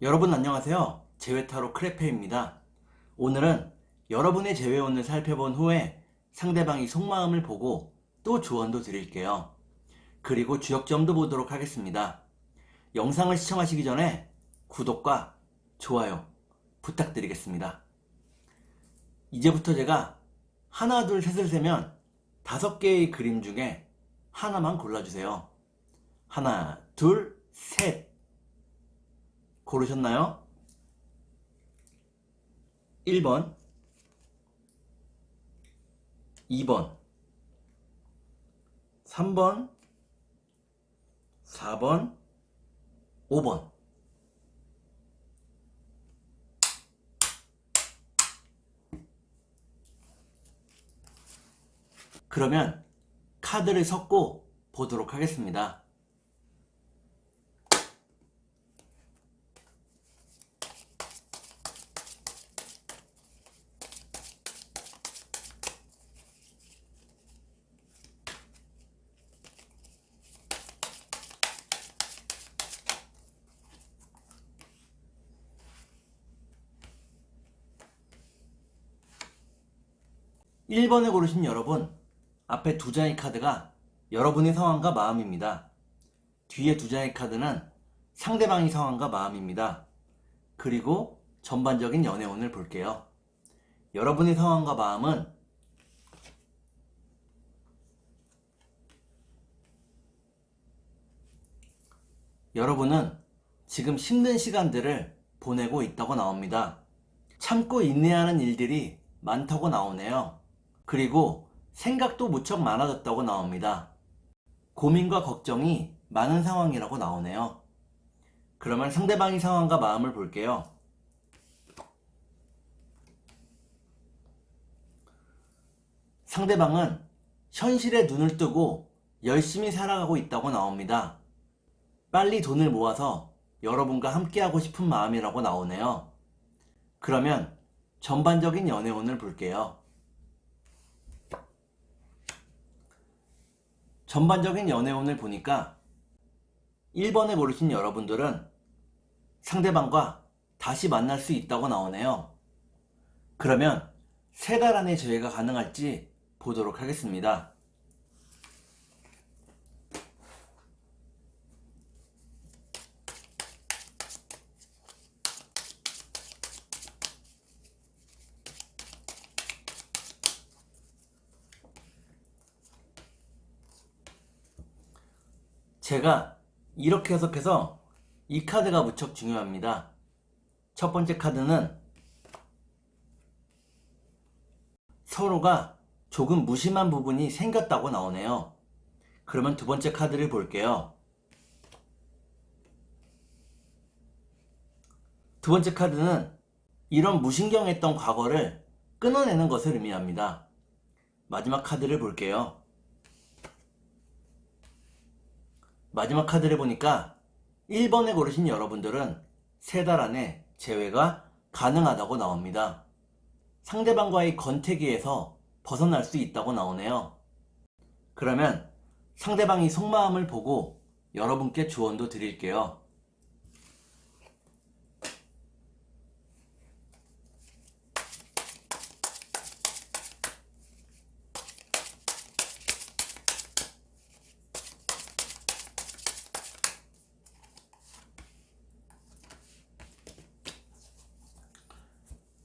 여러분 안녕하세요. 재회타로 크레페입니다. 오늘은 여러분의 재회운을 살펴본 후에 상대방이 속마음을 보고 또 조언도 드릴게요. 그리고 주역점도 보도록 하겠습니다. 영상을 시청하시기 전에 구독과 좋아요 부탁드리겠습니다. 이제부터 제가 하나, 둘, 셋을 세면 5개의 그림 중에 하나만 골라주세요. 하나, 둘, 셋. 고르셨나요? 1번, 2번, 3번, 4번, 5번. 그러면 카드를 섞고 보도록 하겠습니다. (1번) 1번을 고르신 여러분, 앞에 2장의 카드가 여러분의 상황과 마음입니다. 뒤에 2장의 카드는 상대방의 상황과 마음입니다. 그리고 전반적인 연애운을 볼게요. 여러분의 상황과 마음은 여러분은 지금 힘든 시간들을 보내고 있다고 나옵니다. 참고 인내하는 일들이 많다고 나오네요. 그리고 생각도 무척 많아졌다고 나옵니다. 고민과 걱정이 많은 상황이라고 나오네요. 그러면 상대방의 상황과 마음을 볼게요. 상대방은 현실에 눈을 뜨고 열심히 살아가고 있다고 나옵니다. 빨리 돈을 모아서 여러분과 함께하고 싶은 마음이라고 나오네요. 그러면 전반적인 연애운을 볼게요. 전반적인 연애운을 보니까 1번에 고르신 여러분들은 상대방과 다시 만날 수 있다고 나오네요. 그러면 3달 안에 재회가 가능할지 보도록 하겠습니다. 제가 이렇게 해석해서 이 카드가 무척 중요합니다. 첫 번째 카드는 서로가 조금 무심한 부분이 생겼다고 나오네요. 그러면 두 번째 카드를 볼게요. 두 번째 카드는 이런 무신경했던 과거를 끊어내는 것을 의미합니다. 마지막 카드를 볼게요. 마지막 카드를 보니까 1번에 고르신 여러분들은 3달 안에 재회가 가능하다고 나옵니다. 상대방과의 권태기에서 벗어날 수 있다고 나오네요. 그러면 상대방이 속마음을 보고 여러분께 조언도 드릴게요.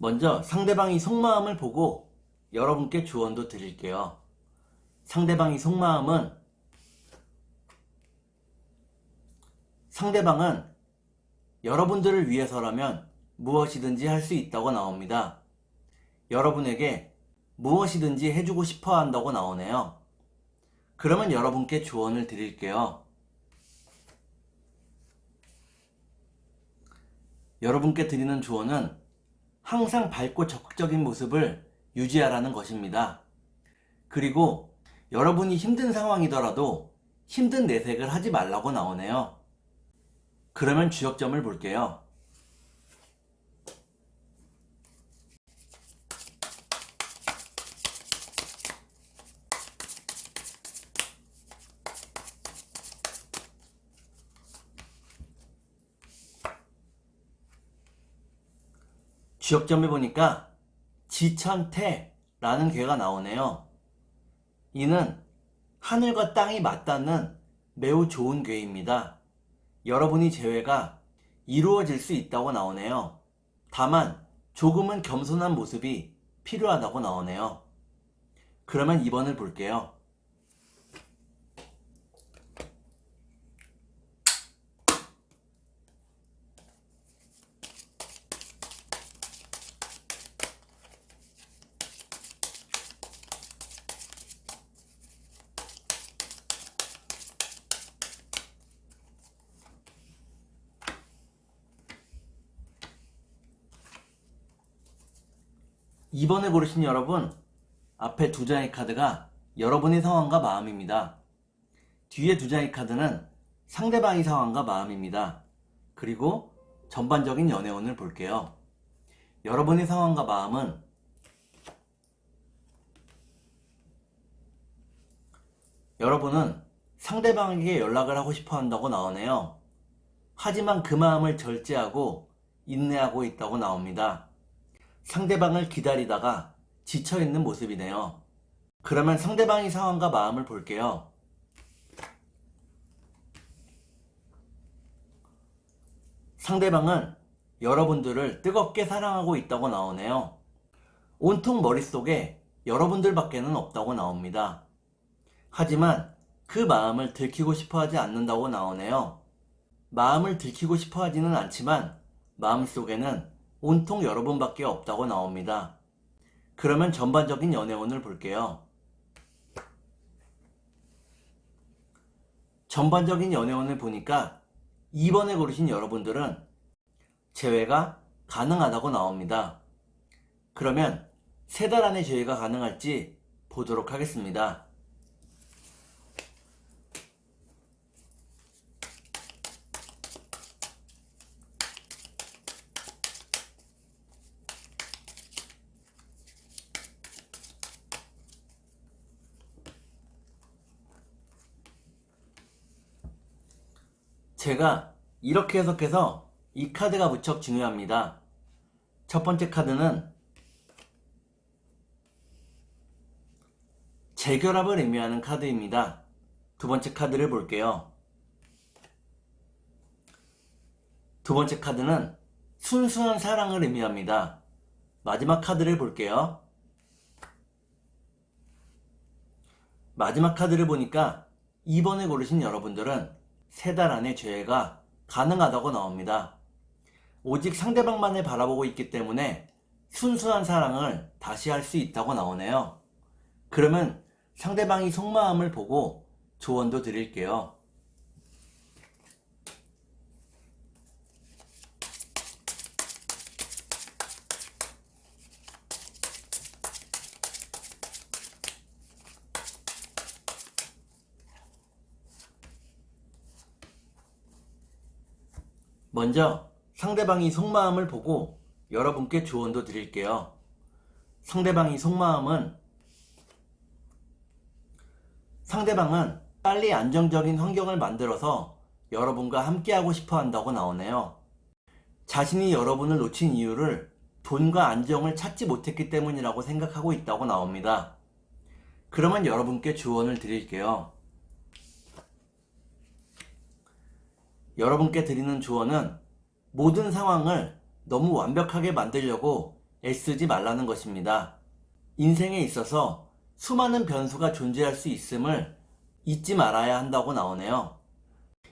먼저 상대방이 속마음을 보고 여러분께 조언도 드릴게요. 상대방이 속마음은 상대방은 여러분들을 위해서라면 무엇이든지 할 수 있다고 나옵니다. 여러분에게 무엇이든지 해주고 싶어 한다고 나오네요. 그러면 여러분께 조언을 드릴게요. 여러분께 드리는 조언은 항상 밝고 적극적인 모습을 유지하라는 것입니다. 그리고 여러분이 힘든 상황이더라도 힘든 내색을 하지 말라고 나오네요. 그러면 주역점을 볼게요. 주역점을 보니까 지천태라는 괴가 나오네요. 이는 하늘과 땅이 맞닿는 매우 좋은 괴입니다. 여러분이 재회가 이루어질 수 있다고 나오네요. 다만 조금은 겸손한 모습이 필요하다고 나오네요. 그러면 2번을 볼게요. 2번을 고르신 여러분, 앞에 두 장의 카드가 여러분의 상황과 마음입니다. 뒤에 두 장의 카드는 상대방의 상황과 마음입니다. 그리고 전반적인 연애운을 볼게요. 여러분의 상황과 마음은 여러분은 상대방에게 연락을 하고 싶어 한다고 나오네요. 하지만 그 마음을 절제하고 인내하고 있다고 나옵니다. 상대방을 기다리다가 지쳐있는 모습이네요. 그러면 상대방의 상황과 마음을 볼게요. 상대방은 여러분들을 뜨겁게 사랑하고 있다고 나오네요. 온통 머릿속에 여러분들밖에는 없다고 나옵니다. 하지만 그 마음을 들키고 싶어 하지 않는다고 나오네요. 마음을 들키고 싶어 하지는 않지만 마음속에는 온통 여러분밖에 없다고 나옵니다. 그러면 전반적인 연애운을 볼게요. 전반적인 연애운을 보니까 2번에 고르신 여러분들은 재회가 가능하다고 나옵니다. 그러면 3달 안에 재회가 가능할지 보도록 하겠습니다. 제가 이렇게 해석해서 이 카드가 무척 중요합니다. 첫 번째 카드는 재결합을 의미하는 카드입니다. 두 번째 카드를 볼게요. 두 번째 카드는 순수한 사랑을 의미합니다. 마지막 카드를 볼게요. 마지막 카드를 보니까 2번에 고르신 여러분들은 3달 안에 재회가 가능하다고 나옵니다. 오직 상대방만을 바라보고 있기 때문에 순수한 사랑을 다시 할 수 있다고 나오네요. 그러면 상대방이 속마음을 보고 조언도 드릴게요. 먼저 상대방이 속마음을 보고 여러분께 조언도 드릴게요. 상대방이 속마음은 상대방은 빨리 안정적인 환경을 만들어서 여러분과 함께하고 싶어 한다고 나오네요. 자신이 여러분을 놓친 이유를 돈과 안정을 찾지 못했기 때문이라고 생각하고 있다고 나옵니다. 그러면 여러분께 조언을 드릴게요. 여러분께 드리는 조언은 모든 상황을 너무 완벽하게 만들려고 애쓰지 말라는 것입니다. 인생에 있어서 수많은 변수가 존재할 수 있음을 잊지 말아야 한다고 나오네요.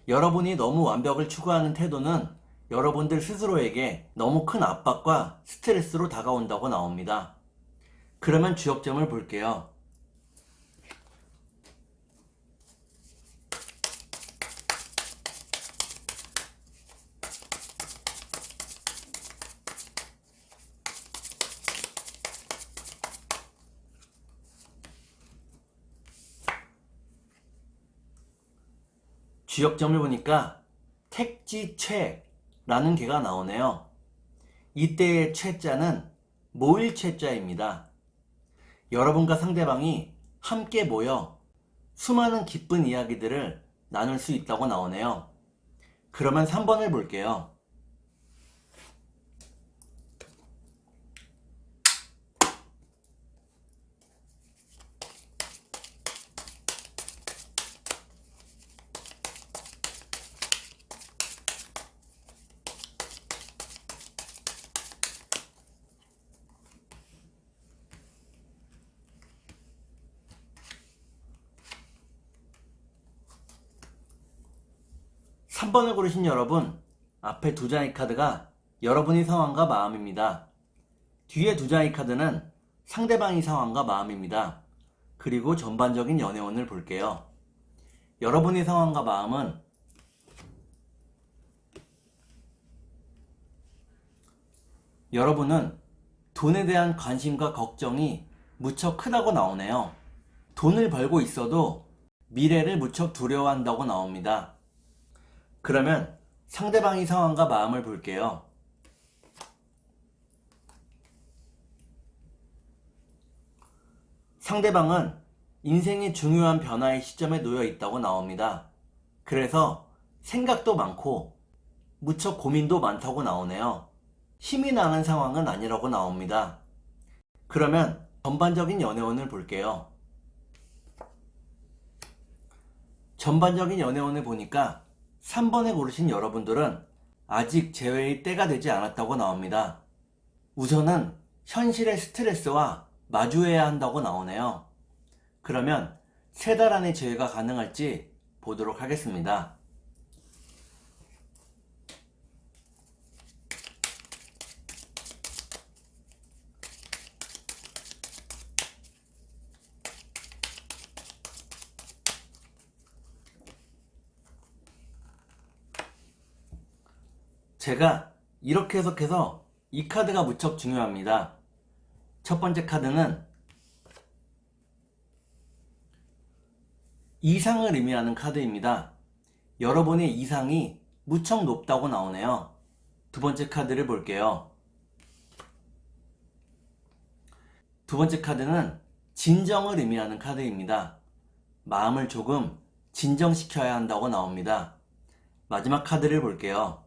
여러분이 너무 완벽을 추구하는 태도는 여러분들 스스로에게 너무 큰 압박과 스트레스로 다가온다고 나옵니다. 그러면 주역점을 볼게요. 주역점을 보니까 택지최라는 개가 나오네요. 이때의 최자는 모일 최자입니다. 여러분과 상대방이 함께 모여 수많은 기쁜 이야기들을 나눌 수 있다고 나오네요. 그러면 3번을 볼게요. 3번을 고르신 여러분, 앞에 두 장의 카드가 여러분의 상황과 마음입니다. 뒤에 두 장의 카드는 상대방의 상황과 마음입니다. 그리고 전반적인 연애운을 볼게요. 여러분의 상황과 마음은 여러분은 돈에 대한 관심과 걱정이 무척 크다고 나오네요. 돈을 벌고 있어도 미래를 무척 두려워한다고 나옵니다. 그러면 상대방의 상황과 마음을 볼게요. 상대방은 인생의 중요한 변화의 시점에 놓여 있다고 나옵니다. 그래서 생각도 많고 무척 고민도 많다고 나오네요. 힘이 나는 상황은 아니라고 나옵니다. 그러면 전반적인 연애운을 볼게요. 전반적인 연애운을 보니까 3번에 고르신 여러분들은 아직 재회의 때가 되지 않았다고 나옵니다. 우선은 현실의 스트레스와 마주해야 한다고 나오네요. 그러면 3달 안에 재회가 가능할지 보도록 하겠습니다. 제가 이렇게 해석해서 이 카드가 무척 중요합니다. 첫 번째 카드는 이상을 의미하는 카드입니다. 여러분의 이상이 무척 높다고 나오네요. 두 번째 카드를 볼게요. 두 번째 카드는 진정을 의미하는 카드입니다. 마음을 조금 진정시켜야 한다고 나옵니다. 마지막 카드를 볼게요.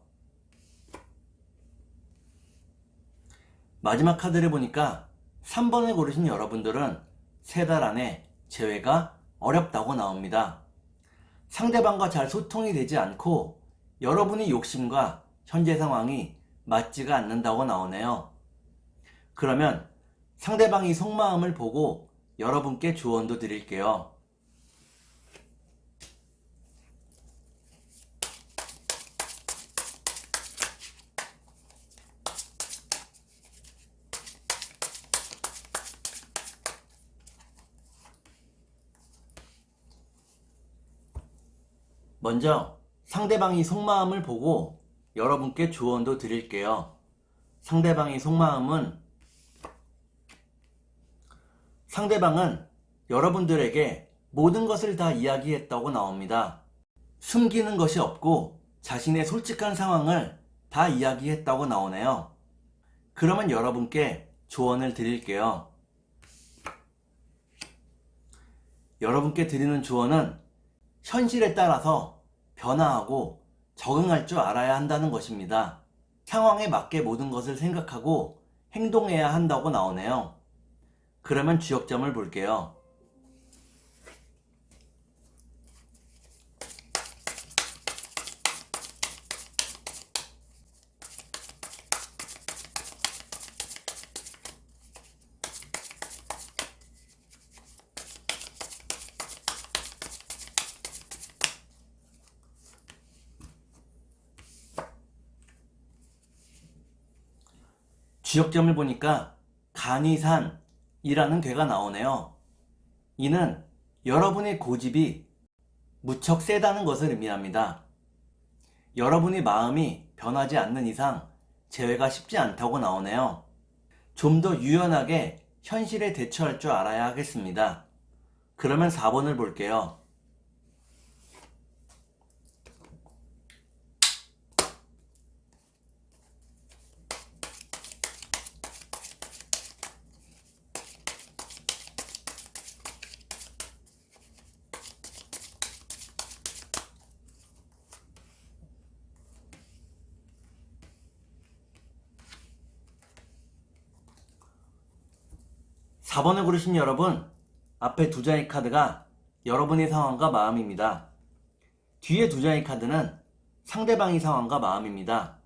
마지막 카드를 보니까 3번을 고르신 여러분들은 3달 안에 재회가 어렵다고 나옵니다. 상대방과 잘 소통이 되지 않고 여러분의 욕심과 현재 상황이 맞지가 않는다고 나오네요. 그러면 상대방의 속마음을 보고 여러분께 조언도 드릴게요. 먼저 상대방의 속마음을 보고 여러분께 조언도 드릴게요. 상대방은 여러분들에게 모든 것을 다 이야기했다고 나옵니다. 숨기는 것이 없고 자신의 솔직한 상황을 다 이야기했다고 나오네요. 그러면 여러분께 조언을 드릴게요. 여러분께 드리는 조언은 현실에 따라서 변화하고 적응할 줄 알아야 한다는 것입니다. 상황에 맞게 모든 것을 생각하고 행동해야 한다고 나오네요. 그러면 주역점을 볼게요. 주역점을 보니까 간이산이라는 괴가 나오네요. 이는 여러분의 고집이 무척 세다는 것을 의미합니다. 여러분의 마음이 변하지 않는 이상 재회가 쉽지 않다고 나오네요. 좀 더 유연하게 현실에 대처할 줄 알아야 하겠습니다. 그러면 4번을 볼게요. 4번을 고르신 여러분, 앞에 두 장의 카드가 여러분의 상황과 마음입니다. 뒤에 두 장의 카드는 상대방의 상황과 마음입니다.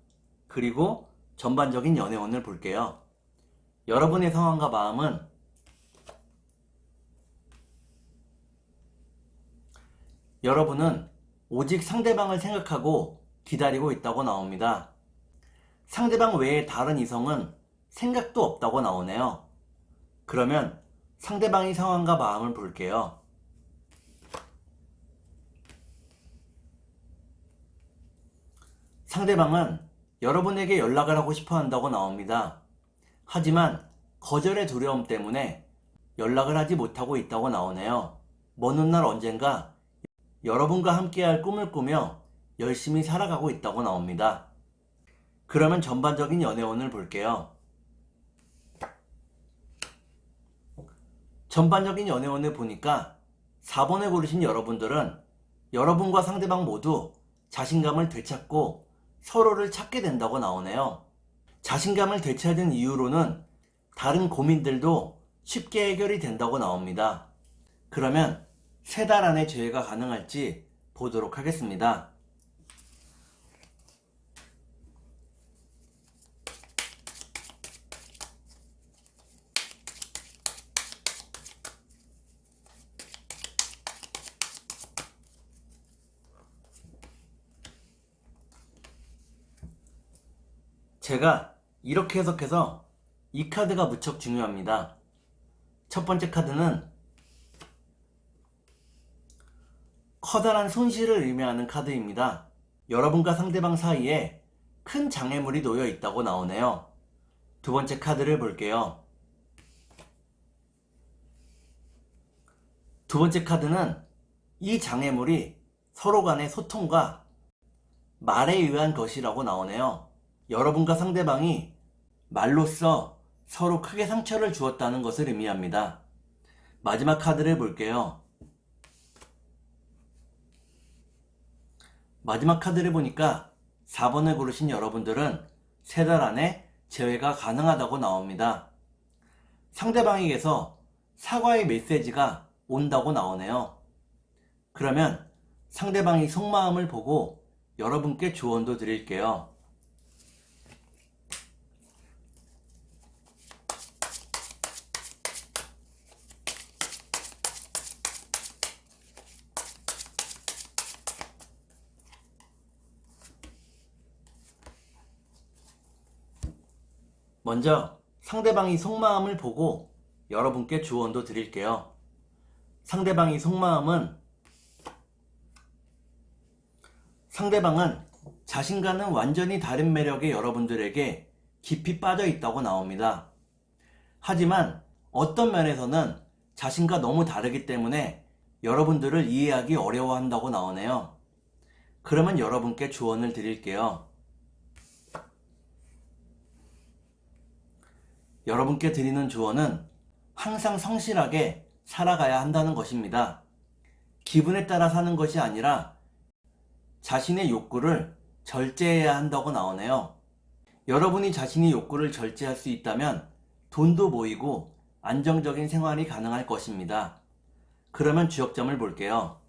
그리고 전반적인 연애운을 볼게요. 여러분의 상황과 마음은 여러분은 오직 상대방을 생각하고 기다리고 있다고 나옵니다. 상대방 외에 다른 이성은 생각도 없다고 나오네요. 그러면 상대방의 상황과 마음을 볼게요. 상대방은 여러분에게 연락을 하고 싶어 한다고 나옵니다. 하지만 거절의 두려움 때문에 연락을 하지 못하고 있다고 나오네요. 먼 훗날 언젠가 여러분과 함께할 꿈을 꾸며 열심히 살아가고 있다고 나옵니다. 그러면 전반적인 연애운을 볼게요. 전반적인 연애운을 보니까 4번을 고르신 여러분들은 여러분과 상대방 모두 자신감을 되찾고 서로를 찾게 된다고 나오네요. 자신감을 되찾은 이후로는 다른 고민들도 쉽게 해결이 된다고 나옵니다. 그러면 3달 안에 재회가 가능할지 보도록 하겠습니다. 제가 이렇게 해석해서 이 카드가 무척 중요합니다. 첫 번째 카드는 커다란 손실을 의미하는 카드입니다. 여러분과 상대방 사이에 큰 장애물이 놓여 있다고 나오네요. 두 번째 카드를 볼게요. 두 번째 카드는 이 장애물이 서로 간의 소통과 말에 의한 것이라고 나오네요. 여러분과 상대방이 말로써 서로 크게 상처를 주었다는 것을 의미합니다. 마지막 카드를 볼게요. 마지막 카드를 보니까 4번을 고르신 여러분들은 3달 안에 재회가 가능하다고 나옵니다. 상대방에게서 사과의 메시지가 온다고 나오네요. 그러면 상대방이 속마음을 보고 여러분께 조언도 드릴게요. 먼저 상대방이 속마음을 보고 여러분께 조언도 드릴게요. 상대방은 자신과는 완전히 다른 매력의 여러분들에게 깊이 빠져 있다고 나옵니다. 하지만 어떤 면에서는 자신과 너무 다르기 때문에 여러분들을 이해하기 어려워한다고 나오네요. 그러면 여러분께 조언을 드릴게요. 여러분께 드리는 조언은 항상 성실하게 살아가야 한다는 것입니다. 기분에 따라 사는 것이 아니라 자신의 욕구를 절제해야 한다고 나오네요. 여러분이 자신의 욕구를 절제할 수 있다면 돈도 모이고 안정적인 생활이 가능할 것입니다. 그러면 주역점을 볼게요.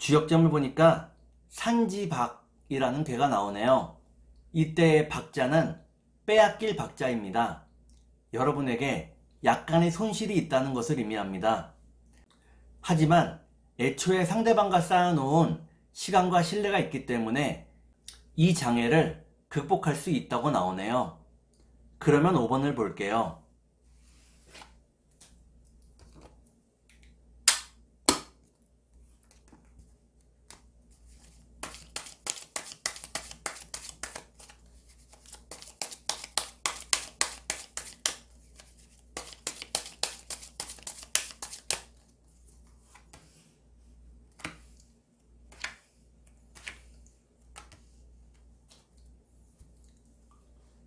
주역점을 보니까 산지박이라는 괴가 나오네요. 이때의 박자는 빼앗길 박자입니다. 여러분에게 약간의 손실이 있다는 것을 의미합니다. 하지만 애초에 상대방과 쌓아놓은 시간과 신뢰가 있기 때문에 이 장애를 극복할 수 있다고 나오네요. 그러면 5번을 볼게요.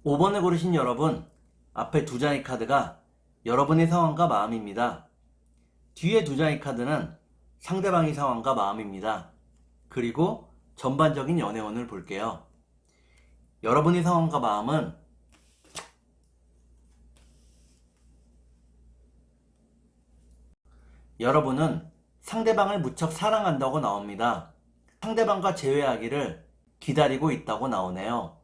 5번을 고르신 여러분, 앞에 2장의 카드가 여러분의 상황과 마음입니다. 뒤에 2장의 카드는 상대방의 상황과 마음입니다. 그리고 전반적인 연애운을 볼게요. 여러분의 상황과 마음은 여러분은 상대방을 무척 사랑한다고 나옵니다. 상대방과 재회하기를 기다리고 있다고 나오네요.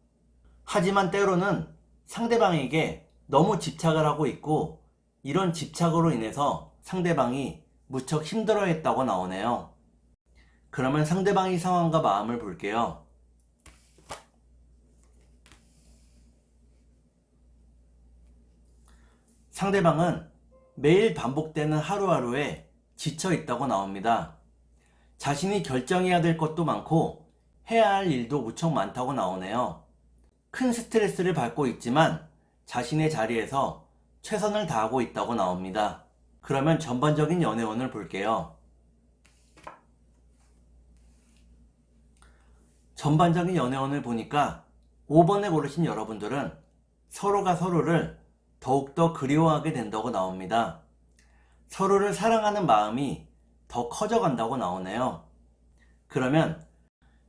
하지만 때로는 상대방에게 너무 집착을 하고 있고 이런 집착으로 인해서 상대방이 무척 힘들어했다고 나오네요. 그러면 상대방의 상황과 마음을 볼게요. 상대방은 매일 반복되는 하루하루에 지쳐 있다고 나옵니다. 자신이 결정해야 될 것도 많고 해야 할 일도 무척 많다고 나오네요. 큰 스트레스를 받고 있지만 자신의 자리에서 최선을 다하고 있다고 나옵니다. 그러면 전반적인 연애운을 볼게요. 전반적인 연애운을 보니까 5번에 고르신 여러분들은 서로가 서로를 더욱더 그리워하게 된다고 나옵니다. 서로를 사랑하는 마음이 더 커져간다고 나오네요. 그러면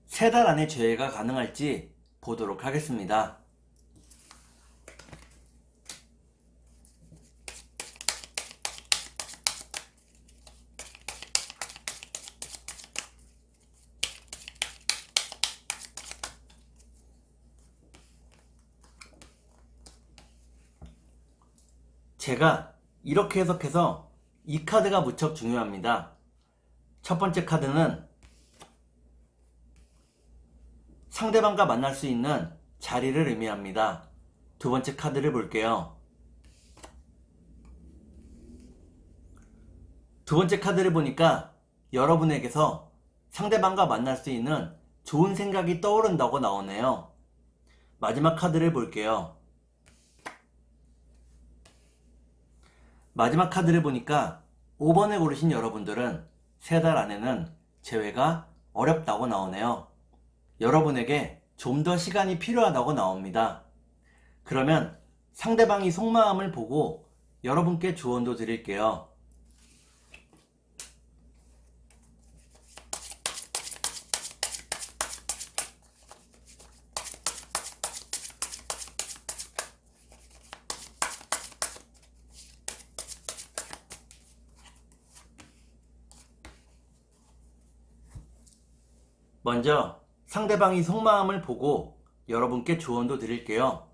3달 안에 재회가 가능할지 보도록 하겠습니다. 제가 이렇게 해석해서 이 카드가 무척 중요합니다. 첫 번째 카드는 상대방과 만날 수 있는 자리를 의미합니다. 두 번째 카드를 볼게요. 두 번째 카드를 보니까 여러분에게서 상대방과 만날 수 있는 좋은 생각이 떠오른다고 나오네요. 마지막 카드를 볼게요. 마지막 카드를 보니까 5번에 고르신 여러분들은 3달 안에는 재회가 어렵다고 나오네요. 여러분에게 좀 더 시간이 필요하다고 나옵니다. 그러면 상대방이 속마음을 보고 여러분께 조언도 드릴게요. 먼저 상대방이 속마음을 보고 여러분께 조언도 드릴게요.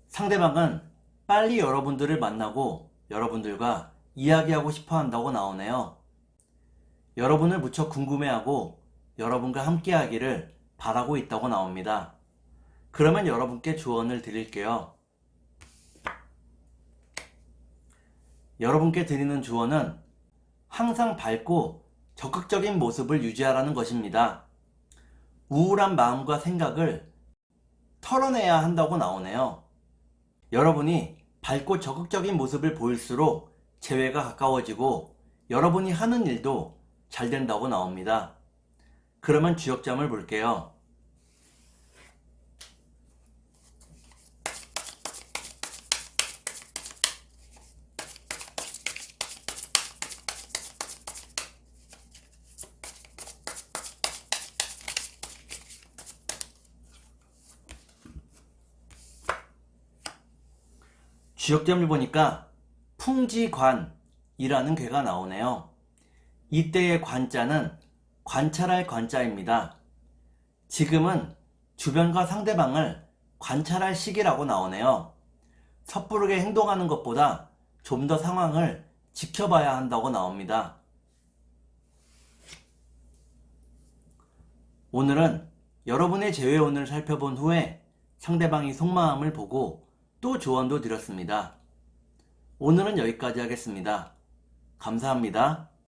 상대방은 빨리 여러분들을 만나고 여러분들과 이야기하고 싶어 한다고 나오네요. 여러분을 무척 궁금해하고 여러분과 함께 하기를 바라고 있다고 나옵니다. 그러면 여러분께 조언을 드릴게요. 여러분께 드리는 조언은 항상 밝고 적극적인 모습을 유지하라는 것입니다. 우울한 마음과 생각을 털어내야 한다고 나오네요. 여러분이 밝고 적극적인 모습을 보일수록 재회가 가까워지고 여러분이 하는 일도 잘 된다고 나옵니다. 그러면 주역점을 볼게요. 주역점을 보니까 풍지관이라는 괴가 나오네요. 이때의 관자는 관찰할 관자입니다. 지금은 주변과 상대방을 관찰할 시기라고 나오네요. 섣부르게 행동하는 것보다 좀 더 상황을 지켜봐야 한다고 나옵니다. 오늘은 여러분의 재회운을 살펴본 후에 상대방이 속마음을 보고 또 조언도 드렸습니다. 오늘은 여기까지 하겠습니다. 감사합니다.